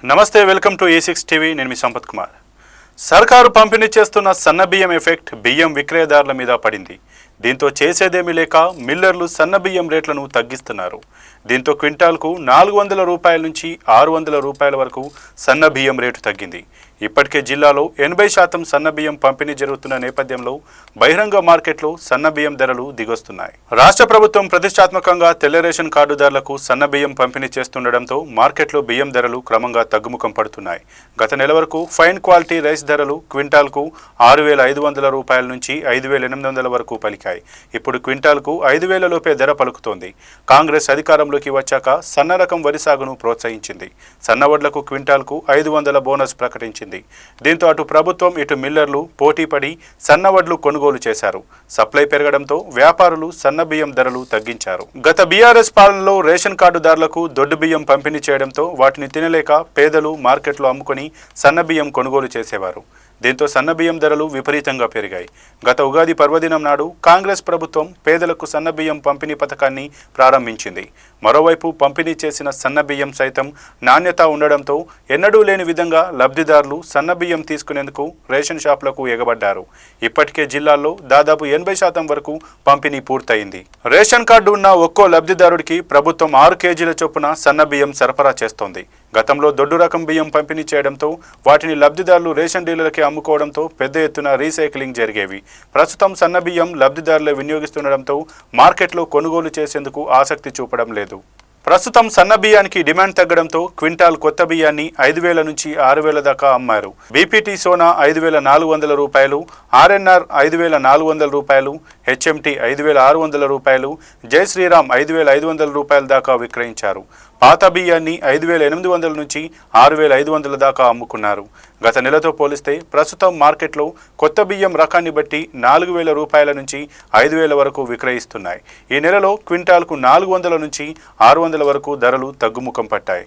నమస్తే, welcome to A6 TV. నేను మీ సంపత్ కుమార్. సర్కారు పంపిణీ చేస్తున్న సన్న బియ్యం ఎఫెక్ట్ బియ్యం విక్రయదారుల మీద పడింది. దీంతో చేసేదేమీ లేక మిల్లర్లు సన్న బియ్యం రేట్లను తగ్గిస్తున్నారు. దీంతో క్వింటాల్కు 400 రూపాయల నుంచి 600 రూపాయల వరకు సన్న బియ్యం రేటు తగ్గింది. ఇప్పటికే జిల్లాలో 80% సన్న బియ్యం పంపిణీ జరుగుతున్న నేపథ్యంలో బహిరంగ మార్కెట్లో సన్న బియ్యం ధరలు దిగొస్తున్నాయి. రాష్ట్ర ప్రభుత్వం ప్రతిష్టాత్మకంగా తెల్ల రేషన్ కార్డుదారులకు సన్న బియ్యం పంపిణీ చేస్తుండటంతో మార్కెట్లో బియ్యం ధరలు క్రమంగా తగ్గుముఖం పడుతున్నాయి. గత నెల వరకు ఫైన్ క్వాలిటీ రైస్ ధరలు క్వింటాల్కు 6,500 రూపాయల నుంచి 5,800 వరకు పలికాయి. ఇప్పుడు క్వింటాల్కు 5,000 లోపే ధర పలుకుతోంది. కాంగ్రెస్ అధికారంలోకి వచ్చాక సన్న రకం వరి సాగును ప్రోత్సహించింది. సన్నవడ్లకు క్వింటాల్కు 500 బోనస్ ప్రకటించింది. దీంతో అటు ప్రభుత్వం ఇటు మిల్లర్లు పోటీపడి సన్నవడ్లు కొనుగోలు చేశారు. సప్లై పెరగడంతో వ్యాపారులు సన్న బియ్యం ధరలు తగ్గించారు. గత బీఆర్ఎస్ పాలనలో రేషన్ కార్డుదారులకు దొడ్డు బియ్యం పంపిణీ చేయడంతో వాటిని తినలేక పేదలు మార్కెట్లో అమ్ముకొని సన్న బియ్యం కొనుగోలు చేసేవారు. దీంతో సన్న బియ్యం ధరలు విపరీతంగా పెరిగాయి. గత ఉగాది పర్వదినం నాడు కాంగ్రెస్ ప్రభుత్వం పేదలకు సన్న బియ్యం పంపిణీ పథకాన్ని ప్రారంభించింది. మరోవైపు పంపిణీ చేసిన సన్న బియ్యం సైతం నాణ్యత ఉండడంతో ఎన్నడూ లేని విధంగా లబ్ధిదారులు సన్న బియ్యం తీసుకునేందుకు రేషన్ షాపులకు ఎగబడ్డారు. ఇప్పటికే జిల్లాల్లో దాదాపు 80% వరకు పంపిణీ పూర్తయింది. రేషన్ కార్డు ఉన్న ఒక్కో లబ్ధిదారుడికి ప్రభుత్వం 6 కేజీల చొప్పున సన్న బియ్యం సరఫరా చేస్తోంది. గతంలో దొడ్డు రకం బియ్యం పంపిణీ చేయడంతో వాటిని లబ్ధిదారులు రేషన్ డీలర్లకి అమ్ముకోవడంతో పెద్ద ఎత్తున రీసైక్లింగ్ జరిగేవి. ప్రస్తుతం సన్న బియ్యం లబ్ధిదారులే వినియోగిస్తుండడంతో మార్కెట్లో కొనుగోలు చేసేందుకు ఆసక్తి చూపడం లేదు. ప్రస్తుతం సన్న బియ్యానికి డిమాండ్ తగ్గడంతో క్వింటాల్ కొత్త బియ్యాన్ని 5,000 నుంచి 6,000 దాకా అమ్మారు. బీపీటీ సోనా 5,400 రూపాయలు, ఆర్ఎన్ఆర్ 5,400 రూపాయలు, హెచ్ఎంటీ 5,600 రూపాయలు, జై శ్రీరామ్ 5,500 రూపాయల దాకా విక్రయించారు. పాత బియ్యాన్ని 5,800 నుంచి 6,500 దాకా అమ్ముకున్నారు. గత నెలతో పోలిస్తే ప్రస్తుతం మార్కెట్లో కొత్త బియ్యం రకాన్ని బట్టి 4,000 రూపాయల నుంచి 5,000 వరకు విక్రయిస్తున్నాయి. ఈ నెలలో క్వింటాల్కు 400 నుంచి 600 వరకు ధరలు తగ్గుముఖం పట్టాయి.